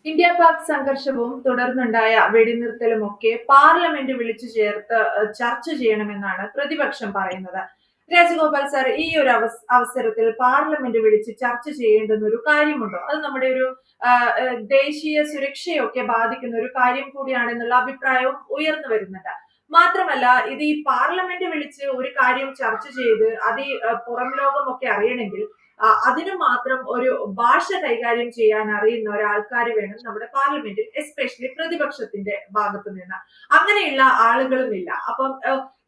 India Pak സംഘർഷവും തുടർന്നുണ്ടായ വെടിനിർത്തലുമൊക്കെ parliament വിളിച്ചു ചേർത്ത് ചർച്ച ചെയ്യണമെന്നാണ് പ്രതിപക്ഷം പറയുന്നത്. രാജഗോപാൽ സാർ, ഈ ഒരു അവസരത്തിൽ പാർലമെന്റ് വിളിച്ച് ചർച്ച ചെയ്യേണ്ടുന്ന ഒരു കാര്യമുണ്ടോ? അത് നമ്മുടെ ഒരു ദേശീയ സുരക്ഷയൊക്കെ ബാധിക്കുന്ന ഒരു കാര്യം കൂടിയാണെന്നുള്ള അഭിപ്രായവും ഉയർന്നു വരുന്നുണ്ട്. മാത്രമല്ല, ഇത് ഈ പാർലമെന്റ് വിളിച്ച് ഒരു കാര്യം ചർച്ച ചെയ്ത് അത് ഈ പുറം ലോകമൊക്കെ അറിയണമെങ്കിൽ അതിന് മാത്രം ഒരു ഭാഷ കൈകാര്യം ചെയ്യാൻ അറിയുന്ന ഒരാൾക്കാർ വേണം നമ്മുടെ പാർലമെന്റിൽ, എസ്പെഷ്യലി പ്രതിപക്ഷത്തിന്റെ ഭാഗത്തു നിന്ന്. അങ്ങനെയുള്ള ആളുകളുമില്ല. അപ്പം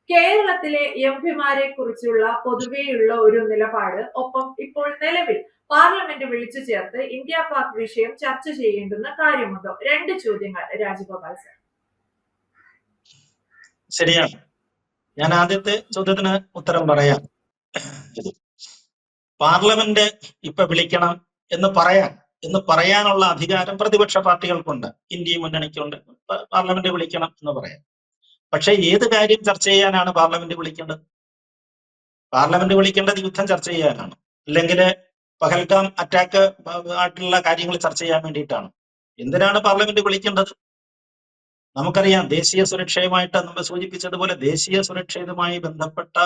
കേരളത്തിലെ എം പിമാരെ കുറിച്ചുള്ള പൊതുവെയുള്ള ഒരു നിലപാട്, ഒപ്പം ഇപ്പോൾ നിലവിൽ പാർലമെന്റ് വിളിച്ചു ചേർത്ത് ഇന്ത്യ പാക് വിഷയം ചർച്ച ചെയ്യേണ്ടുന്ന കാര്യമുണ്ടോ? രണ്ട് ചോദ്യങ്ങൾ രാജഗോപാൽ സർ. ശരിയാണ്. ഞാൻ ആദ്യത്തെ ചോദ്യത്തിന് ഉത്തരം പറയാം. പാർലമെന്റ് ഇപ്പൊ വിളിക്കണം എന്ന് പറയാനുള്ള അധികാരം പ്രതിപക്ഷ പാർട്ടികൾക്കുണ്ട്, ഇന്ത്യ മുന്നണിക്കുണ്ട്. പാർലമെന്റ് വിളിക്കണം എന്ന് പറയാം. പക്ഷെ ഏത് കാര്യം ചർച്ച ചെയ്യാനാണ് പാർലമെന്റ് വിളിക്കേണ്ടത്? പാർലമെന്റ് വിളിക്കേണ്ടത് യുദ്ധം ചർച്ച ചെയ്യാനാണ്, അല്ലെങ്കിൽ പഹൽഗാം അറ്റാക്ക് ആയിട്ടുള്ള കാര്യങ്ങൾ ചർച്ച ചെയ്യാൻ വേണ്ടിയിട്ടാണ്. എന്തിനാണ് പാർലമെന്റ് വിളിക്കേണ്ടത്? നമുക്കറിയാം, ദേശീയ സുരക്ഷയുമായിട്ട് നമ്മൾ സൂചിപ്പിച്ചതുപോലെ ദേശീയ സുരക്ഷയുമായി ബന്ധപ്പെട്ട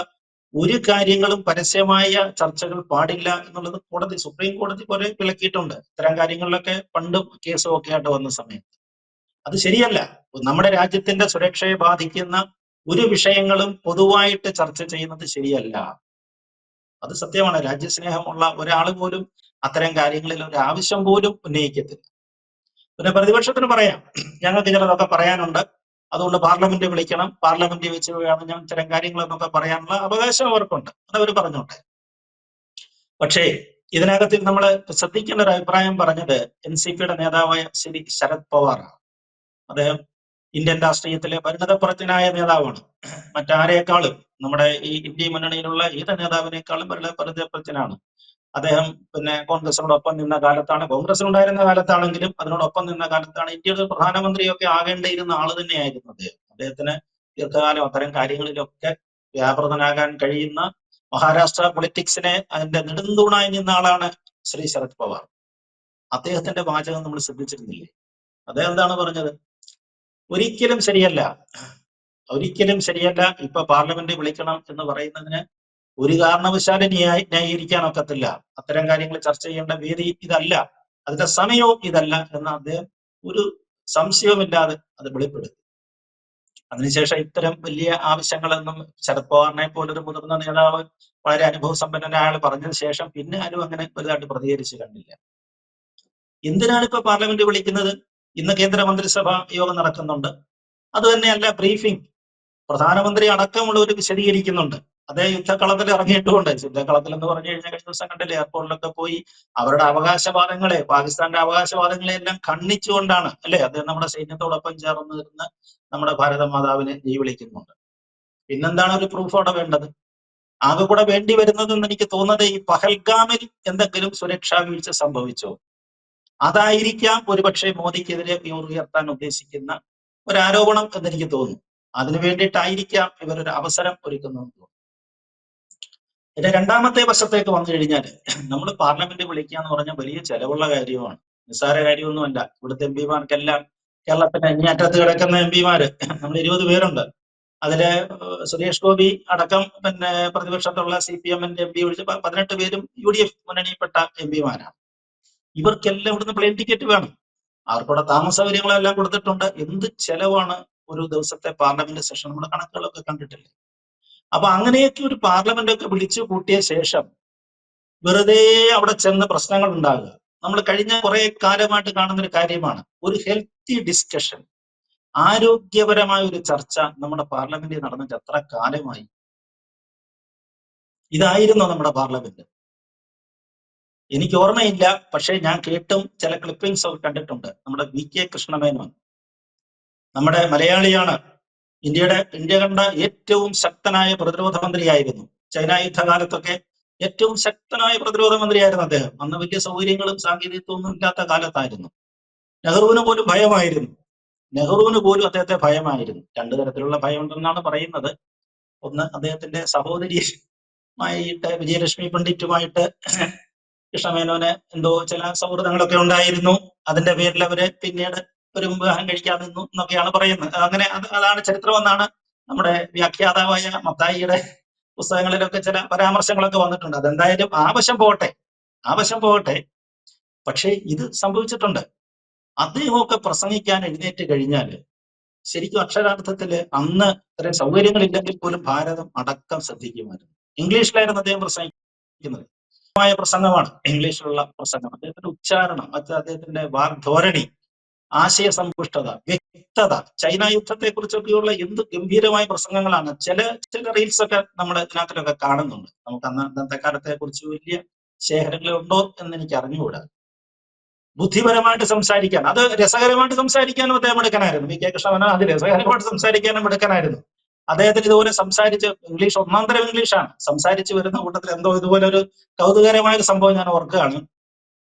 ഒരു കാര്യങ്ങളും പരസ്യമായ ചർച്ചകൾ പാടില്ല എന്നുള്ളത് സുപ്രീം കോടതി കുറെ വിലക്കിയിട്ടുണ്ട്. ഇത്തരം കാര്യങ്ങളിലൊക്കെ പണ്ടും കേസും ഒക്കെ ആയിട്ട് വന്ന സമയത്ത് അത് ശരിയല്ല. നമ്മുടെ രാജ്യത്തിന്റെ സുരക്ഷയെ ബാധിക്കുന്ന ഒരു വിഷയങ്ങളും പൊതുവായിട്ട് ചർച്ച ചെയ്യുന്നത് ശരിയല്ല. അത് സത്യമാണ്. രാജ്യസ്നേഹമുള്ള ഒരാൾ പോലും അത്തരം കാര്യങ്ങളിൽ ഒരു ആവശ്യം പോലും ഉന്നയിക്കത്തില്ല. പിന്നെ പ്രതിപക്ഷത്തിന് പറയാം, ഞങ്ങൾക്ക് ചിലതൊക്കെ പറയാനുണ്ട്, അതുകൊണ്ട് പാർലമെന്റ് വിളിക്കണം, പാർലമെന്റ് വെച്ച് വേണം ഞാൻ ഇത്തരം കാര്യങ്ങളെന്നൊക്കെ പറയാനുള്ള അവകാശം അവർക്കുണ്ട്, അതവർ പറഞ്ഞോട്ടെ. പക്ഷേ ഇതിനകത്ത് നമ്മൾ ശ്രദ്ധിക്കേണ്ട ഒരു അഭിപ്രായം പറഞ്ഞത് NCPയുടെ നേതാവായ ശ്രീ ശരത് പവാറാണ്. അദ്ദേഹം ഇന്ത്യൻ രാഷ്ട്രീയത്തിലെ പരിണതപ്രജ്ഞനായ നേതാവാണ്. മറ്റാരേക്കാളും, നമ്മുടെ ഈ ഇന്ത്യ മുന്നണിയിലുള്ള ഏത് നേതാവിനേക്കാളും പരിണതപ്രജ്ഞനാണ് അദ്ദേഹം. പിന്നെ കോൺഗ്രസിനോടൊപ്പം നിന്ന കാലത്താണ്, കോൺഗ്രസിനുണ്ടായിരുന്ന കാലത്താണെങ്കിലും അതിനോടൊപ്പം നിന്ന കാലത്താണ്, ഇന്ത്യയുടെ പ്രധാനമന്ത്രിയൊക്കെ ആകേണ്ടിയിരുന്ന ആള് തന്നെയായിരുന്നു അദ്ദേഹം. അദ്ദേഹത്തിന് ദീർഘകാലം അത്തരം കാര്യങ്ങളിലൊക്കെ വ്യാപൃതനാകാൻ കഴിയുന്ന, മഹാരാഷ്ട്ര പൊളിറ്റിക്സിനെ അതിന്റെ നെടുന്തൂണായി നിന്ന ആളാണ് ശ്രീ ശരത് പവാർ. അദ്ദേഹത്തിന്റെ വാചകം നമ്മൾ ശ്രദ്ധിച്ചിരുന്നില്ലേ? അദ്ദേഹം എന്താണ് പറഞ്ഞത്? ഒരിക്കലും ശരിയല്ല, ഒരിക്കലും ശരിയല്ല. ഇപ്പൊ പാർലമെന്റ് വിളിക്കണം എന്ന് പറയുന്നതിന് ഒരു കാരണവശാലും ന്യായീകരിക്കാൻ ഒക്കത്തില്ല. അത്തരം കാര്യങ്ങൾ ചർച്ച ചെയ്യേണ്ട വേദി ഇതല്ല, അതിന്റെ സമയവും ഇതല്ല എന്ന് അദ്ദേഹം ഒരു സംശയവുമില്ലാതെ അത് വെളിപ്പെടുത്തി. അതിനുശേഷം ഇത്തരം വലിയ ആവശ്യങ്ങളൊന്നും ശരത് പവാറിനെ പോലൊരു മുതിർന്ന നേതാവ്, വളരെ അനുഭവ സമ്പന്നനായ ആൾ പറഞ്ഞതിന് ശേഷം പിന്നെ ആരും അങ്ങനെ വലുതായിട്ട് പ്രതികരിച്ചു കണ്ടില്ല. എന്തിനാണ് ഇപ്പൊ പാർലമെന്റ് വിളിക്കുന്നത്? ഇന്ന് കേന്ദ്രമന്ത്രിസഭ യോഗം നടക്കുന്നുണ്ട്. അത് തന്നെയല്ല, ബ്രീഫിംഗ് പ്രധാനമന്ത്രി അടക്കമുള്ളവർ വിശദീകരിക്കുന്നുണ്ട്. അതേ യുദ്ധക്കളത്തിൽ ഇറങ്ങിയിട്ടുകൊണ്ട്, യുദ്ധക്കളത്തിൽ എന്ന് പറഞ്ഞു കഴിഞ്ഞാൽ കഴിഞ്ഞ ദിവസം കണ്ടില്ലേ, എയർപോർട്ടിലൊക്കെ പോയി അവരുടെ അവകാശവാദങ്ങളെ, പാകിസ്ഥാന്റെ അവകാശവാദങ്ങളെ എല്ലാം ഖണ്ഡിച്ചുകൊണ്ടാണ് അല്ലെ അദ്ദേഹം നമ്മുടെ സൈന്യത്തോടൊപ്പം ചേർന്ന് നിന്ന് നമ്മുടെ ഭാരത മാതാവിനെ ജയ് വിളിക്കുന്നുണ്ട്. പിന്നെന്താണ് ഒരു പ്രൂഫ് അവിടെ വേണ്ടത്? ആകെ കൂടെ വേണ്ടി വരുന്നതെന്ന് എനിക്ക് തോന്നുന്നത്, ഈ പഹൽഗാമിൽ എന്തെങ്കിലും സുരക്ഷാ വീഴ്ച സംഭവിച്ചോ, അതായിരിക്കാം ഒരുപക്ഷെ മോദിക്കെതിരെ ഉയർത്താൻ ഉദ്ദേശിക്കുന്ന ഒരാരോപണം എന്നെനിക്ക് തോന്നുന്നു. അതിനു വേണ്ടിയിട്ടായിരിക്കാം ഇവരൊരു അവസരം ഒരുക്കുന്നതെന്ന് തോന്നുന്നു. ഇതിന്റെ രണ്ടാമത്തെ വശത്തേക്ക് വന്നു കഴിഞ്ഞാൽ, നമ്മൾ പാർലമെന്റ് വിളിക്കുക എന്ന് പറഞ്ഞാൽ വലിയ ചെലവുള്ള കാര്യമാണ്, നിസ്സാര കാര്യമൊന്നുമല്ല. ഇവിടുത്തെ എംപിമാർക്കെല്ലാം, കേരളത്തിന്റെ അങ്ങേയറ്റത്ത് കിടക്കുന്ന എംപിമാര് നമ്മൾ 20 പേരുണ്ട്. അതില് സുരേഷ് ഗോപി അടക്കം, പിന്നെ പ്രതിപക്ഷത്തുള്ള CPM-ന്റെ MP വിളിച്ച് 18 പേരും UDF മുന്നണിയിൽപ്പെട്ട എംപിമാരാണ്. ഇവർക്കെല്ലാം ഇവിടുന്ന് പ്ലെയിൻ ടിക്കറ്റ് വേണം, അവർക്കൂടെ താമസ സൗകര്യങ്ങളെല്ലാം കൊടുത്തിട്ടുണ്ട്. എന്ത് ചെലവാണ് ഒരു ദിവസത്തെ പാർലമെന്റ് സെഷൻ, നമ്മുടെ കണക്കുകളൊക്കെ കണ്ടിട്ടില്ലേ? അപ്പൊ അങ്ങനെയൊക്കെ ഒരു പാർലമെന്റ് ഒക്കെ വിളിച്ചു കൂട്ടിയ ശേഷം വെറുതെ അവിടെ ചെന്ന് പ്രശ്നങ്ങൾ ഉണ്ടാകുക നമ്മൾ കഴിഞ്ഞ കുറെ കാലമായിട്ട് കാണുന്ന ഒരു കാര്യമാണ്. ഒരു ഹെൽത്തി ഡിസ്കഷൻ, ആരോഗ്യപരമായ ഒരു ചർച്ച നമ്മുടെ പാർലമെന്റിൽ നടന്നിട്ട് എത്ര കാലമായി? ഇതായിരുന്നു നമ്മുടെ പാർലമെന്റ്? എനിക്ക് ഓർമ്മയില്ല, പക്ഷെ ഞാൻ കേട്ടും ചില ക്ലിപ്പിംഗ്സ് ഒക്കെ കണ്ടിട്ടുണ്ട്. നമ്മുടെ VK കൃഷ്ണമേനോൻ, നമ്മുടെ മലയാളിയാണ്, ഇന്ത്യ കണ്ട ഏറ്റവും ശക്തനായ പ്രതിരോധ മന്ത്രിയായിരുന്നു. ചൈന യുദ്ധകാലത്തൊക്കെ ഏറ്റവും ശക്തനായ പ്രതിരോധ മന്ത്രിയായിരുന്നു അദ്ദേഹം. അന്ന് വലിയ സൗകര്യങ്ങളും സാങ്കേതികത്വമൊന്നും ഇല്ലാത്ത കാലത്തായിരുന്നു. നെഹ്റുവിന് പോലും ഭയമായിരുന്നു. അദ്ദേഹത്തെ ഭയമായിരുന്നു. രണ്ടു തരത്തിലുള്ള ഭയമുണ്ടെന്നാണ് പറയുന്നത്. ഒന്ന്, അദ്ദേഹത്തിന്റെ സഹോദരിയുമായിട്ട്, വിജയലക്ഷ്മി പണ്ഡിറ്റുമായിട്ട് കൃഷ്ണമേനോന് എന്തോ ചില സൗഹൃദങ്ങളൊക്കെ ഉണ്ടായിരുന്നു. അതിന്റെ പേരിൽ അവര് പിന്നീട് ഒരു വിവാഹം കഴിക്കാതെ നിന്നു എന്നൊക്കെയാണ് പറയുന്നത്. അങ്ങനെ അതാണ് ചരിത്രമെന്നാണ് നമ്മുടെ വ്യാഖ്യാതാവായ മത്തായിയുടെ പുസ്തകങ്ങളിലൊക്കെ ചില പരാമർശങ്ങളൊക്കെ വന്നിട്ടുണ്ട്. അതെന്തായാലും ആവശ്യം പോകട്ടെ. പക്ഷേ ഇത് സംഭവിച്ചിട്ടുണ്ട്. അദ്ദേഹമൊക്കെ പ്രസംഗിക്കാൻ എഴുന്നേറ്റ് കഴിഞ്ഞാൽ ശരിക്കും അക്ഷരാർത്ഥത്തില് അന്ന് ഇത്രയും സൗകര്യങ്ങളില്ലെങ്കിൽ പോലും ഭാരതം അടക്കം ശ്രദ്ധിക്കുമായിരുന്നു. ഇംഗ്ലീഷിലായിരുന്നു അദ്ദേഹം പ്രസംഗിക്കുന്നത്. പ്രസംഗമാണ് ഇംഗ്ലീഷിലുള്ള പ്രസംഗം. അദ്ദേഹത്തിന്റെ ഉച്ചാരണം, അദ്ദേഹത്തിന്റെ വാഗ്ധോരണി, ആശയസമ്പുഷ്ടത, വ്യക്തത, ചൈന യുദ്ധത്തെ കുറിച്ചൊക്കെയുള്ള എന്ത് ഗംഭീരമായ പ്രസംഗങ്ങളാണ്. ചില റീൽസ് ഒക്കെ നമ്മൾ ഇതിനകത്തിലൊക്കെ കാണുന്നുണ്ട്. നമുക്ക് അന്നത്തെ കാലത്തെ കുറിച്ച് വലിയ ശേഖരങ്ങളുണ്ടോ എന്ന് എനിക്ക് അറിഞ്ഞുകൂടാ. ബുദ്ധിപരമായിട്ട് സംസാരിക്കാൻ, അത് രസകരമായിട്ട് സംസാരിക്കാനും അദ്ദേഹം എടുക്കാനായിരുന്നു. വി കെ കൃഷ്ണമേനോൻ അത് രസകരമായിട്ട് സംസാരിക്കാനും എടുക്കാനായിരുന്നു. അദ്ദേഹത്തിന് ഇതുപോലെ സംസാരിച്ച് ഇംഗ്ലീഷ് ഒന്നാം തരം ഇംഗ്ലീഷാണ് സംസാരിച്ച് വരുന്ന കൂട്ടത്തിൽ എന്തോ ഇതുപോലെ ഒരു കൗതുകരമായ ഒരു സംഭവം ഞാൻ ഓർക്കുകയാണ്.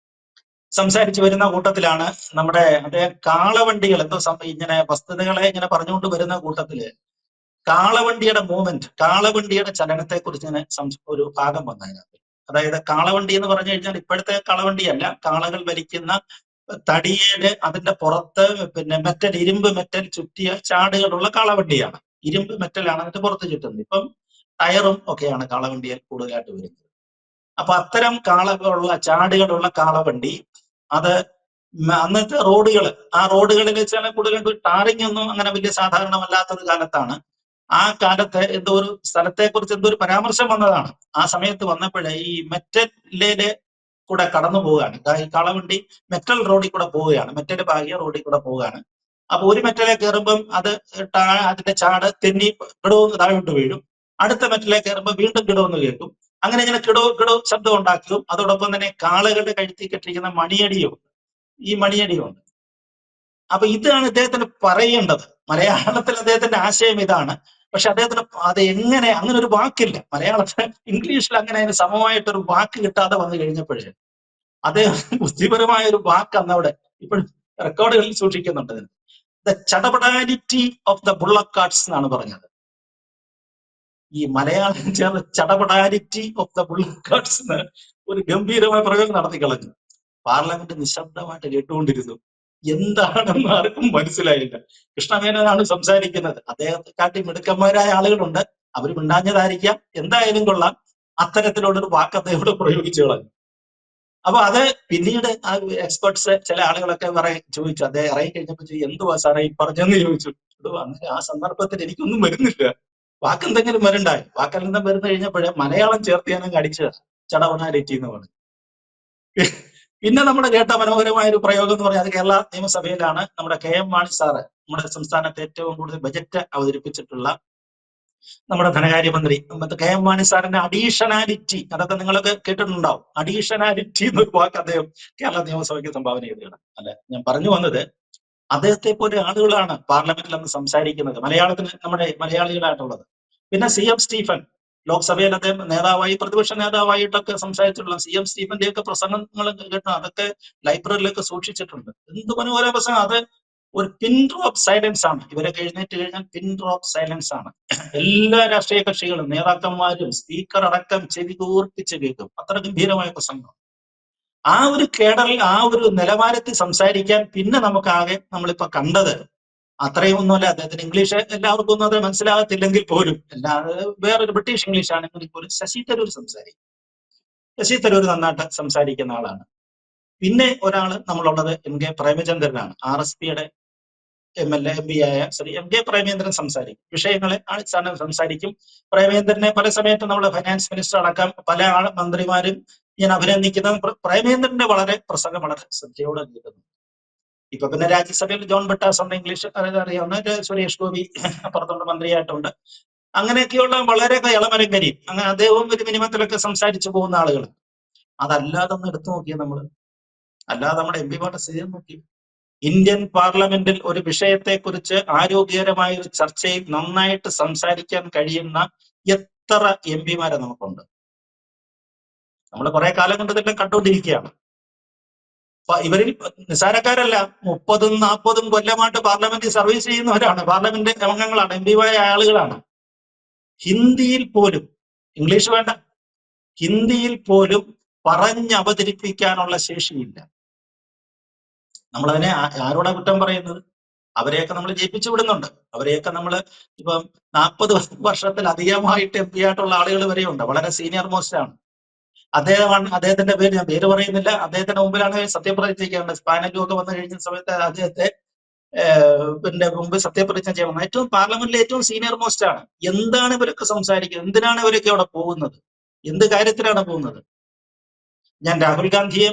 സംസാരിച്ച് വരുന്ന കൂട്ടത്തിലാണ് നമ്മുടെ അദ്ദേഹം കാളവണ്ടികൾ എന്തോ ഇങ്ങനെ വസ്തുതകളെ ഇങ്ങനെ പറഞ്ഞുകൊണ്ട് വരുന്ന കൂട്ടത്തില് കാളവണ്ടിയുടെ മൂവ്മെന്റ്, കാളവണ്ടിയുടെ ചലനത്തെ കുറിച്ച് ഇങ്ങനെ ഒരു ഭാഗം വന്നതിനകത്ത്. അതായത് കാളവണ്ടി എന്ന് പറഞ്ഞു കഴിഞ്ഞാൽ ഇപ്പോഴത്തെ കാളവണ്ടിയല്ല, കാളകൾ വലിക്കുന്ന തടിയുടെ അതിന്റെ പുറത്ത് പിന്നെ ഇരുമ്പ് മെറ്റൽ ചുറ്റിയ ചാടുകളുള്ള കാളവണ്ടിയാണ്. ഇരുമ്പ് മെറ്റലാണ് അതിന്റെ പുറത്ത് ചുറ്റുന്നത്. ഇപ്പം ടയറും ഒക്കെയാണ് കാളവണ്ടിയിൽ കൂടുതലായിട്ട് വരുന്നത്. അപ്പൊ അത്തരം കാളകളുള്ള ചാടുകളുള്ള കാളവണ്ടി, അത് അന്നത്തെ ആ റോഡുകളിൽ ചില കൂടുതലായിട്ട് ടാറിങ് ഒന്നും അങ്ങനെ വലിയ സാധാരണമല്ലാത്തൊരു കാലത്താണ്. ആ കാലത്ത് എന്തോ ഒരു സ്ഥലത്തെ കുറിച്ച് എന്തോ ഒരു പരാമർശം വന്നതാണ്. ആ സമയത്ത് വന്നപ്പോഴേ ഈ മെറ്റലിലെ കൂടെ കടന്നു പോവുകയാണ്. ഈ കാളവണ്ടി മെറ്റൽ റോഡിൽ കൂടെ പോവുകയാണ്, മെറ്റൽ ഭാഗ്യ റോഡിൽ കൂടെ പോവുകയാണ്. അപ്പൊ ഒരു മെറ്റലെ കയറുമ്പം അതിന്റെ ചാട് തെന്നി കിടവെന്ന് താഴോട്ട് വീഴും. അടുത്ത മെറ്റലെ കയറുമ്പോൾ വീണ്ടും കിടവെന്ന് കേൾക്കും. അങ്ങനെ ഇങ്ങനെ കിടോ ശബ്ദം ഉണ്ടാക്കും. അതോടൊപ്പം തന്നെ കാളകളുടെ കഴുത്തി കെട്ടിരിക്കുന്ന ഈ മണിയടിയുണ്ട്. അപ്പൊ ഇതാണ് അദ്ദേഹത്തിന് പറയേണ്ടത്. മലയാളത്തിൽ അദ്ദേഹത്തിന്റെ ആശയം ഇതാണ്. പക്ഷെ അദ്ദേഹത്തിന് അത് അങ്ങനെ ഒരു വാക്കില്ല മലയാളത്തിൽ. ഇംഗ്ലീഷിൽ അങ്ങനെ അതിന് സമമായിട്ടൊരു വാക്ക് കിട്ടാതെ വന്നു കഴിഞ്ഞപ്പോഴേ അദ്ദേഹം ബുദ്ധിപരമായ ഒരു വാക്ക് അന്നവിടെ ഇപ്പോഴും റെക്കോർഡുകളിൽ സൂക്ഷിക്കുന്നുണ്ട്. ദ ചടപടാലിറ്റി ഓഫ് ദ ബുള്ളക്ക് കാർട്സ് എന്നാണ് പറഞ്ഞത്. ഈ മലയാളം ചേർന്ന് ചടപടാലിറ്റി ഓഫ് ദ ബുള്ളക്ക് കാർട്സ് എന്ന് ഒരു ഗംഭീരമായ പ്രയോഗം നടത്തി കളഞ്ഞു. പാർലമെന്റ് നിശബ്ദമായിട്ട് കേട്ടുകൊണ്ടിരുന്നു. എന്താണെന്ന് ആർക്കും മനസ്സിലായില്ല. കൃഷ്ണമേനോനാണ് സംസാരിക്കുന്നത്. അദ്ദേഹത്തെ കാട്ടി മിടുക്കന്മാരായ ആളുകളുണ്ട്, അവർ മിണ്ടാഞ്ഞതായിരിക്കാം. എന്തായാലും കൊള്ളാം, അത്തരത്തിലുള്ളൊരു വാക്ക് അദ്ദേഹത്തോട് പ്രയോഗിച്ചു കളഞ്ഞു. അപ്പൊ അത് പിന്നീട് ആ എക്സ്പെർട്സ് ചില ആളുകളൊക്കെ ചോദിച്ചു, അദ്ദേഹം ഇറങ്ങി കഴിഞ്ഞപ്പോ എന്തുവാ സാറേ ഈ പറഞ്ഞെന്ന് ചോദിച്ചു. അങ്ങനെ ആ സന്ദർഭത്തിൽ എനിക്കൊന്നും വരുന്നില്ല, വാക്കെന്തെങ്കിലും വരണ്ടായി. വാക്കെല്ലാം വരുന്ന കഴിഞ്ഞപ്പോഴേ മലയാളം ചേർത്ത് ഞാനങ്ങ് അടിച്ചത് ചടവണാലിറ്റി എന്ന് പറഞ്ഞു. പിന്നെ നമ്മുടെ കേട്ട മനോഹരമായ ഒരു പ്രയോഗം എന്ന് പറഞ്ഞാൽ അത് കേരള നിയമസഭയിലാണ്. നമ്മുടെ കെ എം മാണി സാറ്, നമ്മുടെ സംസ്ഥാനത്ത് ഏറ്റവും കൂടുതൽ ബജറ്റ് അവതരിപ്പിച്ചിട്ടുള്ള നമ്മുടെ ധനകാര്യമന്ത്രി കെ എം മാണി സാറിന്റെ അഡീഷണാലിറ്റി, അതൊക്കെ നിങ്ങളൊക്കെ കേട്ടിട്ടുണ്ടാവും. അഡീഷണാലിറ്റി എന്നൊരു വാക്ക് അദ്ദേഹം കേരള നിയമസഭയ്ക്ക് സംഭാവന ചെയ്തതാണ്. അല്ല, ഞാൻ പറഞ്ഞു വന്നത്, അദ്ദേഹത്തെ പോലെ ആളുകളാണ് പാർലമെന്റിൽ അന്ന് സംസാരിക്കുന്നത്, മലയാളത്തിന് നമ്മുടെ മലയാളികളായിട്ടുള്ളത്. പിന്നെ സി എം സ്റ്റീഫൻ, ലോക്സഭയിൽ അദ്ദേഹം നേതാവായി, പ്രതിപക്ഷ നേതാവായിട്ടൊക്കെ സംസാരിച്ചിട്ടുള്ള സി എം സ്റ്റീഫന്റെ ഒക്കെ പ്രസംഗങ്ങൾ കേട്ടോ, അതൊക്കെ ലൈബ്രറിയിലൊക്കെ സൂക്ഷിച്ചിട്ടുണ്ട്. എന്ത് മനോഹര പ്രസംഗം! അത് ഒരു പിൻ ഡ്രോപ്പ് സൈലൻസ് ആണ്. ഇവരൊക്കെ എഴുന്നേറ്റ് കഴിഞ്ഞാൽ പിൻ ഡ്രോപ്പ് സൈലൻസ് ആണ്. എല്ലാ രാഷ്ട്രീയ കക്ഷികളും നേതാക്കന്മാരും സ്പീക്കർ അടക്കം ചെവി കൂർപ്പിച്ച് കേൾക്കും. അത്ര ഗംഭീരമായ പ്രസംഗം. ആ ഒരു കേഡറിൽ, ആ ഒരു നിലവാരത്തിൽ സംസാരിക്കാൻ പിന്നെ നമുക്കാകെ നമ്മളിപ്പോ കണ്ടത് അത്രയും ഒന്നുമല്ല. അദ്ദേഹത്തിന് ഇംഗ്ലീഷ് എല്ലാവർക്കും ഒന്നും അത് മനസ്സിലാകത്തില്ലെങ്കിൽ പോലും, വേറൊരു ബ്രിട്ടീഷ് ഇംഗ്ലീഷ് ആണെങ്കിൽ പോലും ശശി തരൂർ സംസാരിക്കും. ശശി തരൂർ നന്നായിട്ട് സംസാരിക്കുന്ന ആളാണ്. പിന്നെ ഒരാള് നമ്മളുള്ളത് എം കെ പ്രേമചന്ദ്രനാണ്. RSPയുടെ MLA MP ആയ ശ്രീ എം കെ പ്രേമേന്ദ്രൻ സംസാരിക്കും. വിഷയങ്ങളെ സംസാരിക്കും. പ്രേമേന്ദ്രനെ പല സമയത്തും നമ്മുടെ ഫൈനാൻസ് മിനിസ്റ്റർ അടക്കം പല മന്ത്രിമാരും ഞാൻ അഭിനന്ദിക്കുന്നത് പ്രേമേന്ദ്രന്റെ പ്രസംഗം വളരെ ശ്രദ്ധയോടെ കേൾക്കുന്നു. ഇപ്പൊ പിന്നെ രാജ്യസഭയിൽ ജോൺ ബട്ടാസ് ഉണ്ട്, ഇംഗ്ലീഷ് അറിയാവുന്ന. സുരേഷ് ഗോപി അപ്പുറത്തുണ്ട്, മന്ത്രിയായിട്ടുണ്ട്. അങ്ങനെയൊക്കെയുള്ള വളരെ ഇളമരങ്കരി, അങ്ങനെ അദ്ദേഹവും ഒരു മിനിമത്തിലൊക്കെ സംസാരിച്ചു പോകുന്ന ആളുകൾ. അതല്ലാതെ ഒന്ന് എടുത്തു നോക്കിയാൽ അല്ലാതെ നമ്മുടെ MP മാരുടെ സ്ഥിതി നോക്കി. ഇന്ത്യൻ പാർലമെന്റിൽ ഒരു വിഷയത്തെക്കുറിച്ച് ആരോഗ്യകരമായ ഒരു ചർച്ചയിൽ നന്നായിട്ട് സംസാരിക്കാൻ കഴിയുന്ന എത്ര MP മാരെ നമുക്കുണ്ട്? നമ്മൾ കുറെ കാലം കൊണ്ട് ഇതെല്ലാം കണ്ടുകൊണ്ടിരിക്കുകയാണ്. ഇവരിൽ നിസ്സാരക്കാരല്ല, 30-40 കൊല്ലമായിട്ട് പാർലമെന്റിൽ സർവീസ് ചെയ്യുന്നവരാണ്, പാർലമെന്റ് അംഗങ്ങളാണ്, MP-മാരായ ആളുകളാണ്. ഹിന്ദിയിൽ പോലും, ഇംഗ്ലീഷ് വേണ്ട, ഹിന്ദിയിൽ പോലും പറഞ്ഞവതരിപ്പിക്കാനുള്ള ശേഷിയില്ല. നമ്മളതിനെ ആരോടാ കുറ്റം പറയുന്നത്? അവരെയൊക്കെ നമ്മൾ ജയിപ്പിച്ചു വിടുന്നുണ്ട്. അവരെയൊക്കെ നമ്മൾ ഇപ്പം 40 വർഷത്തിലധികമായിട്ട് MP ആയിട്ടുള്ള ആളുകൾ വരെയുണ്ട്. വളരെ സീനിയർ മോസ്റ്റ് ആണ്. അദ്ദേഹത്തിന്റെ പേര് ഞാൻ പേര് പറയുന്നില്ല. അദ്ദേഹത്തിന്റെ മുമ്പിലാണ് സത്യപ്രതിജ്ഞ ചെയ്യേണ്ടത്. സ്പാനലും ഒക്കെ വന്നു കഴിഞ്ഞ സമയത്ത് അദ്ദേഹത്തെ പിന്നെ മുമ്പ് സത്യപ്രതിജ്ഞ ചെയ്യണം. ഏറ്റവും പാർലമെന്റിലെ ഏറ്റവും സീനിയർ മോസ്റ്റ് ആണ്. എന്താണ് ഇവരൊക്കെ സംസാരിക്കുന്നത്? എന്തിനാണ് ഇവരൊക്കെ അവിടെ പോകുന്നത്? എന്ത് കാര്യത്തിലാണ് പോകുന്നത്? ഞാൻ രാഹുൽ ഗാന്ധിയെ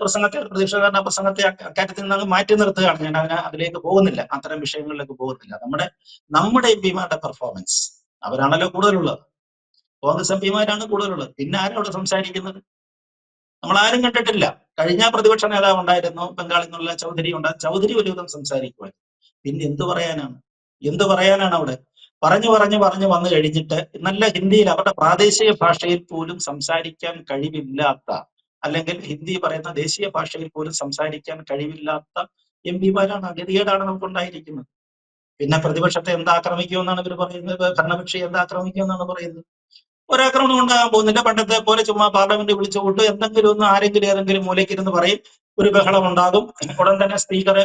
പ്രസംഗത്തെ, പ്രതിപക്ഷക്കാരുടെ പ്രസംഗത്തെ അക്കാര്യത്തിൽ നിന്ന് മാറ്റി നിർത്തുകയാണ്. ഞാൻ അതിലേക്ക് പോകുന്നില്ല, അത്തരം വിഷയങ്ങളിലേക്ക് പോകുന്നില്ല. നമ്മുടെ MP മാരുടെ പെർഫോമൻസ്, അവരാണല്ലോ കൂടുതലുള്ളത്. കോൺഗ്രസ് MP മാരാണ് കൂടുതലുള്ളത്. പിന്നെ ആരും അവിടെ സംസാരിക്കുന്നത്? നമ്മൾ ആരും കണ്ടിട്ടില്ല. കഴിഞ്ഞ പ്രതിപക്ഷ നേതാവ് ഉണ്ടായിരുന്നു, ബംഗാളിൽ നിന്നുള്ള ചൗധരി ഉണ്ടായിരുന്നു. ചൗധരി ഒരുവിധം സംസാരിക്കുമായിരുന്നു. പിന്നെ എന്ത് പറയാനാണ് അവിടെ? പറഞ്ഞു വന്നു കഴിഞ്ഞിട്ട് നല്ല ഹിന്ദിയിൽ, അവരുടെ പ്രാദേശിക ഭാഷയിൽ പോലും സംസാരിക്കാൻ കഴിവില്ലാത്ത, അല്ലെങ്കിൽ ഹിന്ദി പറയുന്ന ദേശീയ ഭാഷയിൽ പോലും സംസാരിക്കാൻ കഴിവില്ലാത്ത MP മാരാണ്. ഗതികേടാണ് നമുക്കുണ്ടായിരിക്കുന്നത്. പിന്നെ പ്രതിപക്ഷത്തെ എന്താക്രമിക്കുമെന്നാണ് ഇവർ പറയുന്നത്? ഭരണകക്ഷി എന്താക്രമിക്കുമെന്നാണ് പറയുന്നത്? ഒരാക്രമണം ഉണ്ടാകാൻ പോകുന്നില്ല. പണ്ടത്തെ പോലെ ചുമ്മാ പാർലമെന്റ് വിളിച്ചു കൂട്ട് എന്തെങ്കിലും ഒന്ന് ആരെങ്കിലും ഏതെങ്കിലും മൂലയ്ക്കിരുന്ന് പറയും, ഒരു ബഹളം ഉണ്ടാകും. ഉടൻ തന്നെ സ്പീക്കർ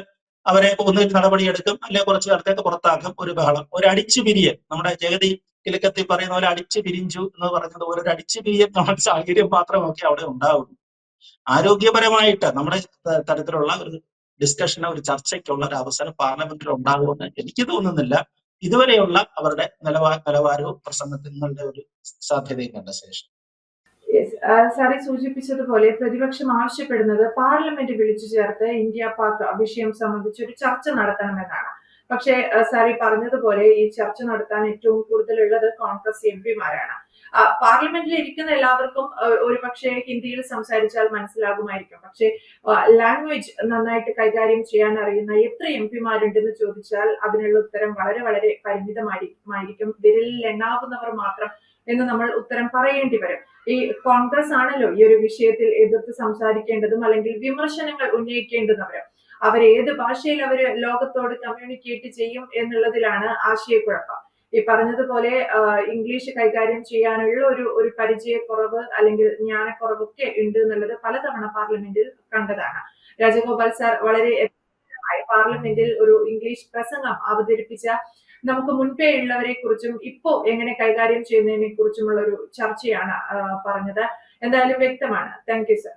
അവരെ ഒന്നിൽ നടപടിയെടുക്കും, അല്ലെ കുറച്ച് കാലത്തേക്ക് പുറത്താക്കും. ഒരു ബഹളം, ഒരു അടിച്ചു പിരിയൽ. നമ്മുടെ ജഗതി കിലുക്കത്തിൽ പറയുന്ന പോലെ അടിച്ചു പിരിഞ്ചു എന്ന് പറഞ്ഞതുപോലെ ഒരു അടിച്ചു പിരിയൽ നമ്മുടെ സാഹചര്യം മാത്രമൊക്കെ അവിടെ ഉണ്ടാവുള്ളൂ. ആരോഗ്യപരമായിട്ട് നമ്മുടെ തരത്തിലുള്ള ഒരു ഡിസ്കഷന്, ഒരു ചർച്ചയ്ക്കുള്ള ഒരു അവസരം പാർലമെന്റിൽ ഉണ്ടാകുമെന്ന് എനിക്ക് തോന്നുന്നില്ല. ഇതുവരെയുള്ള അവരുടെ നിലവാരവും പ്രസംഗങ്ങളുടെ ഒരു സാധ്യതയും കണ്ട ശേഷം. സാറി സൂചിപ്പിച്ചതുപോലെ പ്രതിപക്ഷം ആവശ്യപ്പെടുന്നത് പാർലമെന്റ് വിളിച്ചു ചേർത്ത് ഇന്ത്യ പാക് വിഷയം സംബന്ധിച്ച് ഒരു ചർച്ച നടത്തണമെന്നാണ്. പക്ഷേ സാറി പറഞ്ഞതുപോലെ ഈ ചർച്ച നടത്താൻ ഏറ്റവും കൂടുതലുള്ളത് കോൺഗ്രസ് MP മാരാണ്. പാർലമെന്റിൽ ഇരിക്കുന്ന എല്ലാവർക്കും ഒരു പക്ഷേ ഹിന്ദിയിൽ സംസാരിച്ചാൽ മനസ്സിലാകുമായിരിക്കും. പക്ഷേ ലാംഗ്വേജ് നന്നായിട്ട് കൈകാര്യം ചെയ്യാൻ അറിയുന്ന എത്ര MP മാരുണ്ടെന്ന് ചോദിച്ചാൽ അതിനുള്ള ഉത്തരം വളരെ വളരെ പരിമിതമായിരിക്കും. വിരലിൽ എണ്ണാവുന്നവർ മാത്രം എന്ന് നമ്മൾ ഉത്തരം പറയേണ്ടി വരും. ഈ കോൺഗ്രസ് ആണല്ലോ ഈ ഒരു വിഷയത്തിൽ എതിർത്ത് സംസാരിക്കേണ്ടതും അല്ലെങ്കിൽ വിമർശനങ്ങൾ ഉന്നയിക്കേണ്ടുന്നവരും. ഏത് ഭാഷയിൽ അവര് ലോകത്തോട് കമ്മ്യൂണിക്കേറ്റ് ചെയ്യും എന്നുള്ളതിലാണ് ആശയക്കുഴപ്പം. ഈ പറഞ്ഞതുപോലെ ഇംഗ്ലീഷ് കൈകാര്യം ചെയ്യാനുള്ള ഒരു പരിചയക്കുറവ് അല്ലെങ്കിൽ ജ്ഞാനക്കുറവൊക്കെ ഉണ്ട് എന്നുള്ളത് പലതവണ പാർലമെന്റിൽ കണ്ടതാണ്. രാജഗോപാൽ സാർ വളരെ പാർലമെന്റിൽ ഒരു ഇംഗ്ലീഷ് പ്രസംഗം അവതരിപ്പിച്ച നമുക്ക് മുൻപേ ഉള്ളവരെ കുറിച്ചും ഇപ്പോ എങ്ങനെ കൈകാര്യം ചെയ്യുന്നതിനെ കുറിച്ചുമുള്ള ഒരു ചർച്ചയാണ് പറഞ്ഞത്. എന്തായാലും വ്യക്തമാണ്. Thank you sir.